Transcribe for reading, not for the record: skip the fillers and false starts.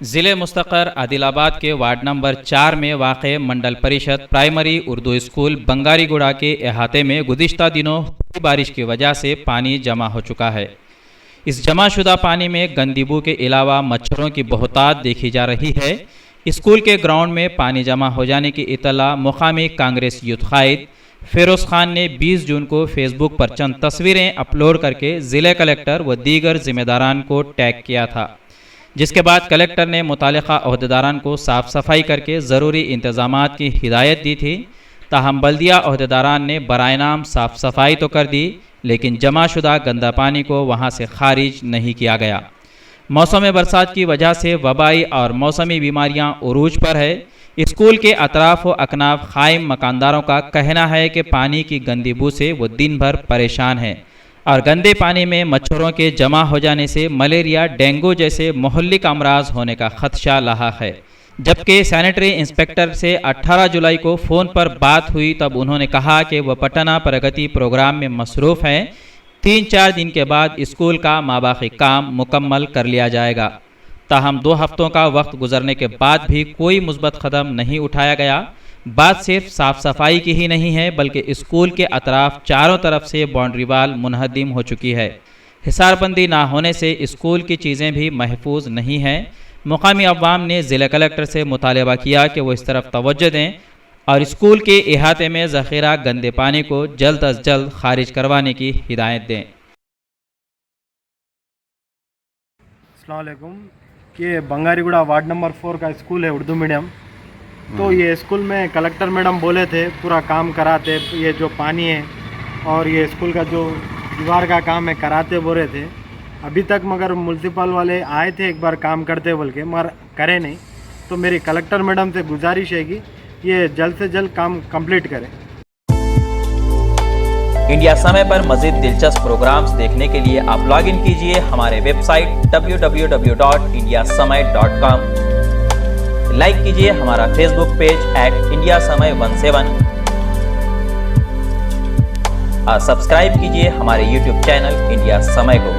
ضلع مستقر عادل آباد کے وارڈ نمبر 4 میں واقع منڈل پریشد پرائمری اردو اسکول بنگاری گوڑا کے احاطے میں گزشتہ دنوں ہوئی بارش کی وجہ سے پانی جمع ہو چکا ہے۔ اس جمع شدہ پانی میں گندی بو کے علاوہ مچھروں کی بہتات دیکھی جا رہی ہے۔ اسکول کے گراؤنڈ میں پانی جمع ہو جانے کی اطلاع مقامی کانگریس یوتھ قائد فیروز خان نے 20 جون کو فیس بک پر چند تصویریں اپلوڈ کر کے ضلع کلکٹر و دیگر ذمہ داران کو ٹیگ کیا تھا، جس کے بعد کلکٹر نے متعلقہ عہدیداران کو صاف صفائی کر کے ضروری انتظامات کی ہدایت دی تھی۔ تاہم بلدیہ عہدیداران نے برائے نام صاف صفائی تو کر دی، لیکن جمع شدہ گندا پانی کو وہاں سے خارج نہیں کیا گیا۔ موسم برسات کی وجہ سے وبائی اور موسمی بیماریاں عروج پر ہے۔ اسکول کے اطراف و اکناف قائم مکانداروں کا کہنا ہے کہ پانی کی گندی بو سے وہ دن بھر پریشان ہیں اور گندے پانی میں مچھروں کے جمع ہو جانے سے ملیریا، ڈینگو جیسے مہلک امراض ہونے کا خدشہ لاحق ہے۔ جبکہ سینیٹری انسپکٹر سے 18 جولائی کو فون پر بات ہوئی تب انہوں نے کہا کہ وہ پٹنہ پرگتی پروگرام میں مصروف ہیں، 3-4 دن کے بعد اسکول کا ماباقی کام مکمل کر لیا جائے گا۔ تاہم 2 ہفتوں کا وقت گزرنے کے بعد بھی کوئی مثبت قدم نہیں اٹھایا گیا۔ بات صرف صاف صفائی کی ہی نہیں ہے بلکہ اسکول کے اطراف چاروں طرف سے باؤنڈری وال منہدم ہو چکی ہے۔ حصار بندی نہ ہونے سے اسکول کی چیزیں بھی محفوظ نہیں ہیں۔ مقامی عوام نے ضلع کلکٹر سے مطالبہ کیا کہ وہ اس طرف توجہ دیں اور اسکول کے احاطے میں ذخیرہ گندے پانی کو جلد از جلد خارج کروانے کی ہدایت دیں۔ السلام علیکم۔ یہ بنگاری گوڑا وارڈ نمبر 4 کا اسکول ہے اردو میڈیم۔ تو یہ اسکول میں کلکٹر میڈم بولے تھے پورا کام کراتے، یہ جو پانی ہے اور یہ اسکول کا جو دیوار کا کام ہے کراتے بول رہے تھے ابھی تک، مگر میونسپل والے آئے تھے ایک بار کام کرتے بول کے مگر کرے نہیں۔ تو میری کلکٹر میڈم سے گزارش ہے کہ یہ جلد سے جلد کام کمپلیٹ کرے۔ انڈیا سمے پر مزید دلچسپ پروگرامز دیکھنے کے لیے آپ لاگ ان کیجئے ہمارے ویب سائٹ www.indiasamay.com۔ لائک کیجئے ہمارا فیس بک پیج @IndiaSamay17 اور سبسکرائب کیجئے ہمارے یوٹیوب چینل انڈیا سمے کو۔